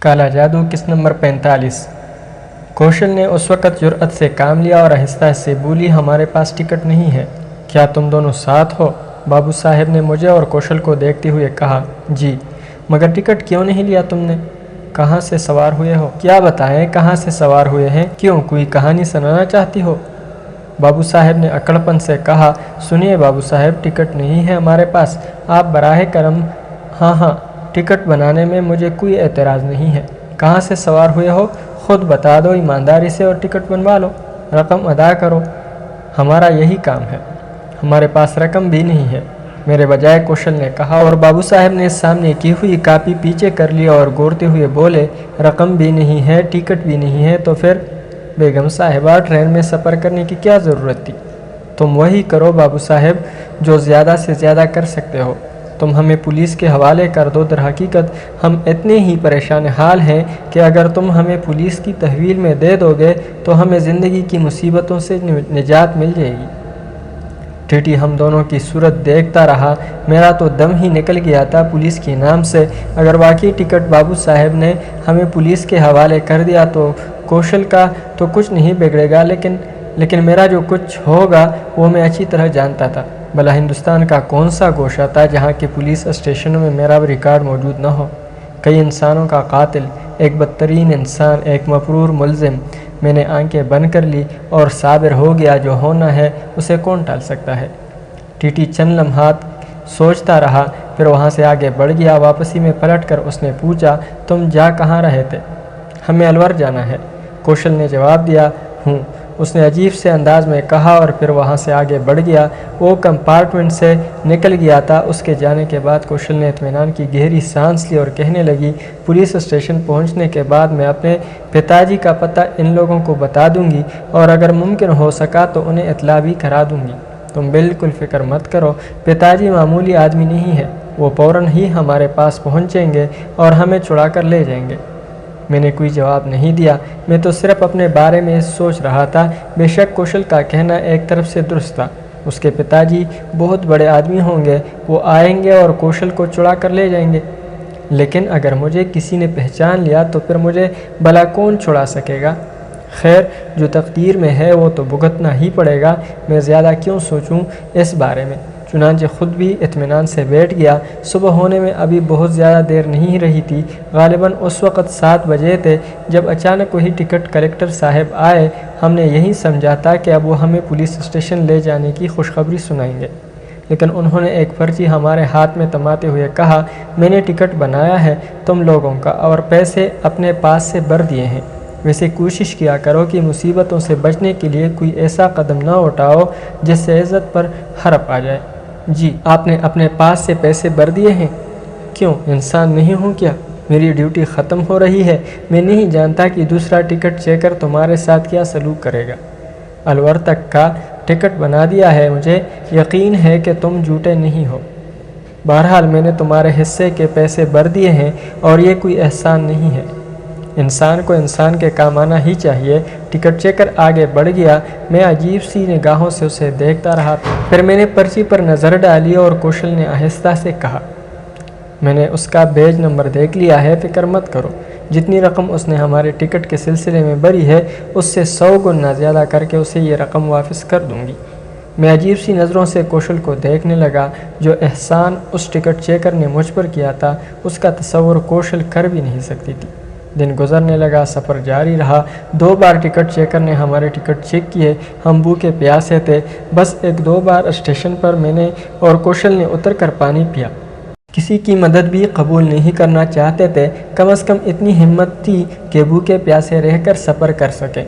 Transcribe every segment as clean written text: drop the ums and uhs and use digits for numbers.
کالا جادو قسط نمبر 45۔ کوشل نے اس وقت جرأت سے کام لیا اور آہستہ سے بولی، ہمارے پاس ٹکٹ نہیں ہے، کیا تم دونوں ساتھ ہو؟ بابو صاحب نے مجھے اور کوشل کو دیکھتے ہوئے کہا، جی۔ مگر ٹکٹ کیوں نہیں لیا تم نے؟ کہاں سے سوار ہوئے ہو؟ کیا بتائیں کہاں سے سوار ہوئے ہیں؟ کیوں کوئی کہانی سنانا چاہتی ہو؟ بابو صاحب نے اکڑپن سے کہا، سنیے بابو صاحب، ٹکٹ نہیں ہے ہمارے پاس، آپ براہ کرم۔ ہاں، ٹکٹ بنانے میں مجھے کوئی اعتراض نہیں ہے۔ کہاں سے سوار ہوئے ہو خود بتا دو ایمانداری سے اور ٹکٹ بنوا لو، رقم ادا کرو، ہمارا یہی کام ہے۔ ہمارے پاس رقم بھی نہیں ہے، میرے بجائے کوشل نے کہا، اور بابو صاحب نے سامنے کی ہوئی کاپی پیچھے کر لی اور گورتے ہوئے بولے، رقم بھی نہیں ہے، ٹکٹ بھی نہیں ہے، تو پھر بیگم صاحبہ ٹرین میں سفر کرنے کی کیا ضرورت تھی؟ تم وہی کرو بابو صاحب جو زیادہ سے زیادہ کر سکتے ہو، تم ہمیں پولیس کے حوالے کر دو۔ در حقیقت ہم اتنے ہی پریشان حال ہیں کہ اگر تم ہمیں پولیس کی تحویل میں دے دو گے تو ہمیں زندگی کی مصیبتوں سے نجات مل جائے گی۔ ٹیٹی ہم دونوں کی صورت دیکھتا رہا، میرا تو دم ہی نکل گیا تھا پولیس کے نام سے۔ اگر واقعی ٹکٹ بابو صاحب نے ہمیں پولیس کے حوالے کر دیا تو کوشل کا تو کچھ نہیں بگڑے گا، لیکن میرا جو کچھ ہوگا وہ میں اچھی طرح جانتا تھا۔ بھلا ہندوستان کا کون سا گوشہ تھا جہاں کے پولیس اسٹیشنوں میں میرا ریکارڈ موجود نہ ہو؟ کئی انسانوں کا قاتل، ایک بدترین انسان، ایک مفرور ملزم۔ میں نے آنکھیں بند کر لی اور صابر ہو گیا، جو ہونا ہے اسے کون ٹال سکتا ہے؟ ٹیٹی چند لمحات سوچتا رہا، پھر وہاں سے آگے بڑھ گیا۔ واپسی میں پلٹ کر اس نے پوچھا، تم جا کہاں رہے تھے؟ ہمیں الور جانا ہے، کوشل نے جواب دیا۔ ہوں، اس نے عجیب سے انداز میں کہا اور پھر وہاں سے آگے بڑھ گیا۔ وہ کمپارٹمنٹ سے نکل گیا تھا۔ اس کے جانے کے بعد کوشل نے اطمینان کی گہری سانس لی اور کہنے لگی، پولیس اسٹیشن پہنچنے کے بعد میں اپنے پتا جی کا پتہ ان لوگوں کو بتا دوں گی، اور اگر ممکن ہو سکا تو انہیں اطلاع بھی کرا دوں گی۔ تم بالکل فکر مت کرو، پتا جی معمولی آدمی نہیں ہے، وہ فوراً ہی ہمارے پاس پہنچیں گے اور ہمیں چھڑا کر لے جائیں گے۔ میں نے کوئی جواب نہیں دیا، میں تو صرف اپنے بارے میں سوچ رہا تھا۔ بے شک کوشل کا کہنا ایک طرف سے درست تھا، اس کے پتا جی بہت بڑے آدمی ہوں گے، وہ آئیں گے اور کوشل کو چھڑا کر لے جائیں گے۔ لیکن اگر مجھے کسی نے پہچان لیا تو پھر مجھے بھلا کون چھڑا سکے گا؟ خیر، جو تقدیر میں ہے وہ تو بھگتنا ہی پڑے گا، میں زیادہ کیوں سوچوں اس بارے میں؟ چنانچہ خود بھی اطمینان سے بیٹھ گیا۔ صبح ہونے میں ابھی بہت زیادہ دیر نہیں رہی تھی، غالباً اس وقت 7 بجے تھے جب اچانک وہی ٹکٹ کلیکٹر صاحب آئے۔ ہم نے یہی سمجھا تھا کہ اب وہ ہمیں پولیس اسٹیشن لے جانے کی خوشخبری سنائیں گے، لیکن انہوں نے ایک پرچی ہمارے ہاتھ میں تھماتے ہوئے کہا، میں نے ٹکٹ بنایا ہے تم لوگوں کا اور پیسے اپنے پاس سے بھر دیے ہیں، ویسے کوشش کیا کرو کہ مصیبتوں سے بچنے کے لیے کوئی ایسا قدم نہ اٹھاؤ جس سے عزت پر حرف آ جائے۔ جی، آپ نے اپنے پاس سے پیسے بھر دیے ہیں؟ کیوں، انسان نہیں ہوں کیا؟ میری ڈیوٹی ختم ہو رہی ہے، میں نہیں جانتا کہ دوسرا ٹکٹ چیکر تمہارے ساتھ کیا سلوک کرے گا۔ الور تک کا ٹکٹ بنا دیا ہے، مجھے یقین ہے کہ تم جھوٹے نہیں ہو۔ بہرحال میں نے تمہارے حصے کے پیسے بھر دیے ہیں اور یہ کوئی احسان نہیں ہے، انسان کو انسان کے کام آنا ہی چاہیے۔ ٹکٹ چیکر آگے بڑھ گیا، میں عجیب سی نگاہوں سے اسے دیکھتا رہا، پھر میں نے پرچی پر نظر ڈالی اور کوشل نے آہستہ سے کہا، میں نے اس کا بیج نمبر دیکھ لیا ہے، فکر مت کرو، جتنی رقم اس نے ہمارے ٹکٹ کے سلسلے میں بھری ہے اس سے 100 گنا زیادہ کر کے اسے یہ رقم واپس کر دوں گی۔ میں عجیب سی نظروں سے کوشل کو دیکھنے لگا، جو احسان اس ٹکٹ چیکر نے مجھ پر کیا تھا اس کا تصور کوشل کر بھی نہیں سکتی تھی۔ دن گزرنے لگا، سفر جاری رہا۔ 2 بار ٹکٹ چیکر نے ہمارے ٹکٹ چیک کیے، ہم بھوکے پیاسے تھے، بس 1-2 بار اسٹیشن پر میں نے اور کوشل نے اتر کر پانی پیا۔ کسی کی مدد بھی قبول نہیں کرنا چاہتے تھے، کم از کم اتنی ہمت تھی کہ بھوکے پیاسے رہ کر سفر کر سکیں۔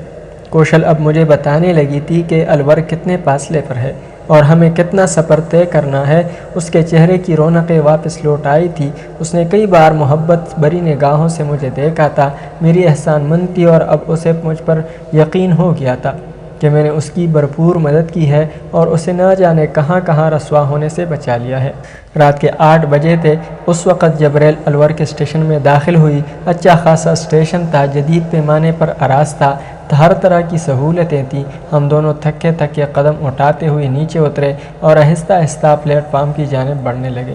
کوشل اب مجھے بتانے لگی تھی کہ الور کتنے فاصلے پر ہے اور ہمیں کتنا سفر طے کرنا ہے۔ اس کے چہرے کی رونقیں واپس لوٹ آئی تھی، اس نے کئی بار محبت بھری نگاہوں سے مجھے دیکھا تھا، میری احسان مند تھی اور اب اسے مجھ پر یقین ہو گیا تھا کہ میں نے اس کی بھرپور مدد کی ہے اور اسے نہ جانے کہاں کہاں رسوا ہونے سے بچا لیا ہے۔ رات کے 8 بجے تھے اس وقت جب ریل الور کے اسٹیشن میں داخل ہوئی۔ اچھا خاصا اسٹیشن تھا، جدید پیمانے پر آراستہ تھا، ہر طرح کی سہولتیں تھیں۔ ہم دونوں تھکے تھکے قدم اٹھاتے ہوئے نیچے اترے اور آہستہ آہستہ پلیٹ فارم کی جانب بڑھنے لگے۔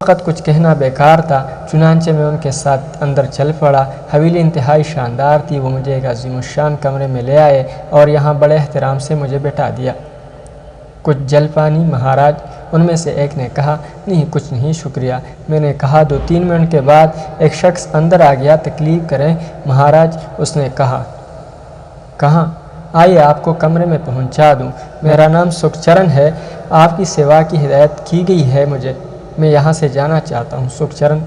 وقت کچھ کہنا بیکار تھا، چنانچہ میں ان کے ساتھ اندر چل پڑا۔ حویلی انتہائی شاندار تھی۔ وہ مجھے ایک عظیم الشان کمرے میں لے آئے اور یہاں بڑے احترام سے مجھے بٹھا دیا۔ کچھ جل پانی مہاراج؟ ان میں سے ایک نے کہا۔ نہیں کچھ نہیں شکریہ، میں نے کہا۔ 2-3 منٹ کے بعد ایک شخص اندر آ گیا۔ تکلیف کریں مہاراج، اس نے کہا۔ کہاں؟ آئیے آپ کو کمرے میں پہنچا دوں۔ میرا نام سکھچرن ہے، آپ کی سیوا کی ہدایت کی گئی ہے مجھے، میں یہاں سے جانا چاہتا ہوں۔ سکھچرن: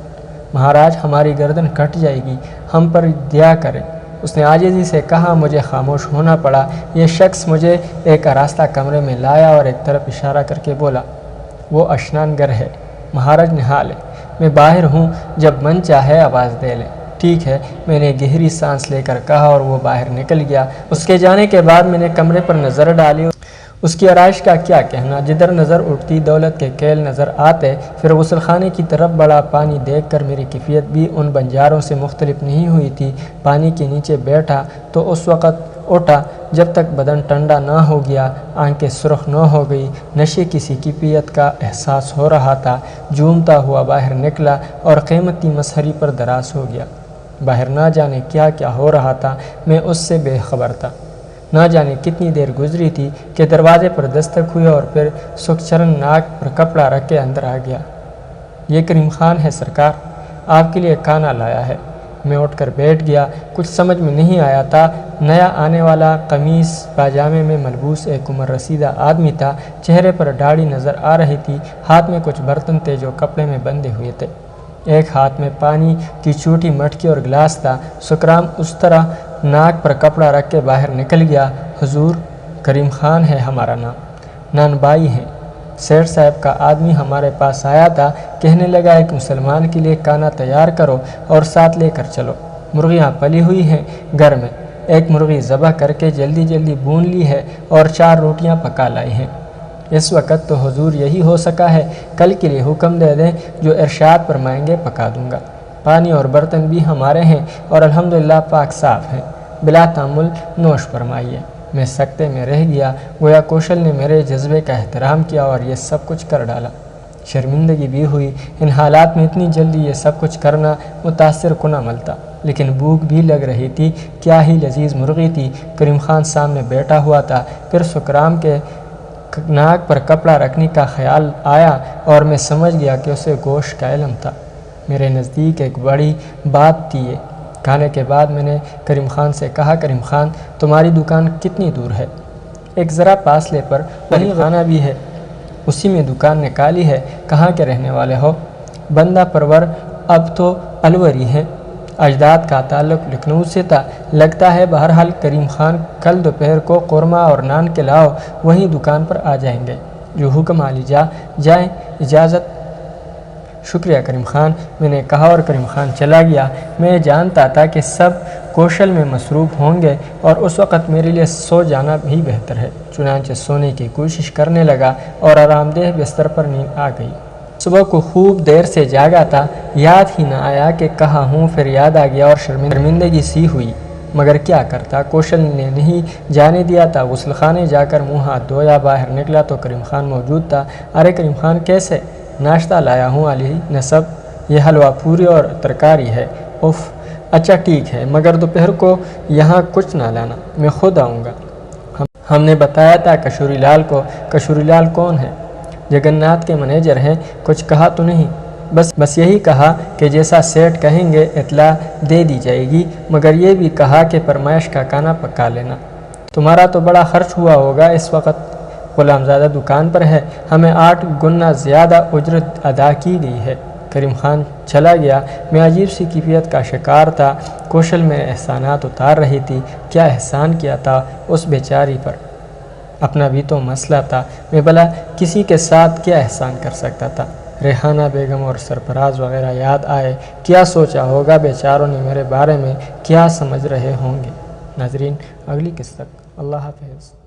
مہاراج ہماری گردن کٹ جائے گی، ہم پر دیا کریں، اس نے عاجزی سے کہا۔ مجھے خاموش ہونا پڑا۔ یہ شخص مجھے ایک آراستہ کمرے میں لایا اور ایک طرف اشارہ کر کے بولا، وہ اشنان گر ہے، مہاراج نہا لیں، میں باہر ہوں، جب من چاہے آواز دے لیں۔ ٹھیک ہے، میں نے گہری سانس لے کر کہا اور وہ باہر نکل گیا۔ اس کے جانے کے بعد میں نے کمرے پر نظر ڈالی۔ اس کی آرائش کا کیا کہنا، جدھر نظر اٹھتی دولت کے کیل نظر آتے۔ پھر غسل خانے کی طرف بڑا۔ پانی دیکھ کر میری کیفیت بھی ان بنجاروں سے مختلف نہیں ہوئی تھی۔ پانی کے نیچے بیٹھا تو اس وقت اٹھا جب تک بدن ٹھنڈا نہ ہو گیا، آنکھیں سرخ نہ ہو گئی، نشے کسی کیفیت کا احساس ہو رہا تھا۔ جھومتا ہوا باہر نکلا اور قیمتی مسہری پر دراز ہو گیا۔ باہر نہ جانے کیا کیا ہو رہا تھا، میں اس سے بے خبر تھا۔ نہ جانے کتنی دیر گزری تھی کہ دروازے پر دستک ہوئی اور پھر سکھچرن ناک پر کپڑا رکھ کے اندر آ گیا۔ یہ کریم خان ہے سرکار، آپ کے لیے کھانا لایا ہے۔ میں اٹھ کر بیٹھ گیا۔ کچھ سمجھ میں نہیں آیا تھا۔ نیا آنے والا قمیص پاجامے میں ملبوس ایک عمر رسیدہ آدمی تھا۔ چہرے پر داڑھی نظر آ رہی تھی۔ ہاتھ میں کچھ برتن تھے جو کپڑے میں بندھے ہوئے تھے۔ ایک ہاتھ میں پانی کی چھوٹی مٹکی اور گلاس تھا۔ سکرام اس طرح ناک پر کپڑا رکھ کے باہر نکل گیا۔ حضور، کریم خان ہے ہمارا نام، نان بائی ہیں۔ سیٹھ صاحب کا آدمی ہمارے پاس آیا تھا، کہنے لگا ایک مسلمان کے لیے کھانا تیار کرو اور ساتھ لے کر چلو۔ مرغیاں پلی ہوئی ہیں گھر میں، ایک مرغی ذبح کر کے جلدی جلدی بھون لی ہے اور 4 روٹیاں پکا لائی ہیں۔ اس وقت تو حضور یہی ہو سکا ہے، کل کے لیے حکم دے دیں، جو ارشاد فرمائیں گے پکا دوں گا۔ پانی اور برتن بھی ہمارے ہیں اور الحمدللہ پاک صاف ہیں، بلا تامل نوش فرمائیے۔ میں سکتے میں رہ گیا، گویا کوشل نے میرے جذبے کا احترام کیا اور یہ سب کچھ کر ڈالا۔ شرمندگی بھی ہوئی، ان حالات میں اتنی جلدی یہ سب کچھ کرنا متاثر کن عمل تھا، لیکن بھوک بھی لگ رہی تھی۔ کیا ہی لذیذ مرغی تھی۔ کریم خان سامنے بیٹھا ہوا تھا۔ پھر سکرام کے ناک پر کپڑا رکھنے کا خیال آیا اور میں سمجھ گیا کہ اسے گوشت کا علم تھا۔ میرے نزدیک ایک بڑی بات تھی یہ۔ کھانے کے بعد میں نے کریم خان سے کہا، کریم خان تمہاری دکان کتنی دور ہے؟ ایک ذرا فاصلے پر، وہیں خانہ بھی ہے، اسی میں دکان نکالی ہے۔ کہاں کے رہنے والے ہو؟ بندہ پرور، اب تو الوری ہیں، اجداد کا تعلق لکھنؤ سے تھا۔ لگتا ہے بہرحال کریم خان کل دوپہر کو قورمہ اور نان کے لاؤ، وہیں دکان پر آ جائیں گے۔ جو حکم عالی جائیں، اجازت۔ شکریہ کریم خان، میں نے کہا اور کریم خان چلا گیا۔ میں جانتا تھا کہ سب کوشل میں مصروف ہوں گے اور اس وقت میرے لیے سو جانا بھی بہتر ہے، چنانچہ سونے کی کوشش کرنے لگا اور آرام دہ بستر پر نیند آ گئی۔ صبح کو خوب دیر سے جاگا تھا، یاد ہی نہ آیا کہ کہاں ہوں، پھر یاد آ گیا اور شرمندگی سی ہوئی، مگر کیا کرتا، کوشل نے نہیں جانے دیا تھا۔ غسل خانے جا کر منہ ہاتھ دھویا، باہر نکلا تو کریم خان موجود تھا۔ ارے کریم خان کیسے؟ ناشتہ لایا ہوں علی نصب، یہ حلوہ پوری اور ترکاری ہے۔ اف، اچھا ٹھیک ہے، مگر دوپہر کو یہاں کچھ نہ لانا، میں خود آؤں گا۔ ہم نے بتایا تھا کشوری لال کو۔ کشوری لال کون ہے؟ جگن ناتھ کے منیجر ہیں۔ کچھ کہا تو نہیں؟ بس یہی کہا کہ جیسا سیٹھ کہیں گے اطلاع دے دی جائے گی، مگر یہ بھی کہا کہ فرمائش کا کھانا پکا لینا۔ تمہارا تو بڑا خرچ ہوا ہوگا اس وقت، غلام زادہ دکان پر ہے، ہمیں 8 گنا زیادہ اجرت ادا کی گئی ہے۔ کریم خان چلا گیا۔ میں عجیب سی کیفیت کا شکار تھا۔ کوشل میں احسانات اتار رہی تھی۔ کیا احسان کیا تھا اس بیچاری پر؟ اپنا بھی تو مسئلہ تھا، میں بھلا کسی کے ساتھ کیا احسان کر سکتا تھا؟ ریحانہ بیگم اور سرفراز وغیرہ یاد آئے۔ کیا سوچا ہوگا بیچاروں نے میرے بارے میں، کیا سمجھ رہے ہوں گے؟ ناظرین، اگلی قسط تک اللہ حافظ۔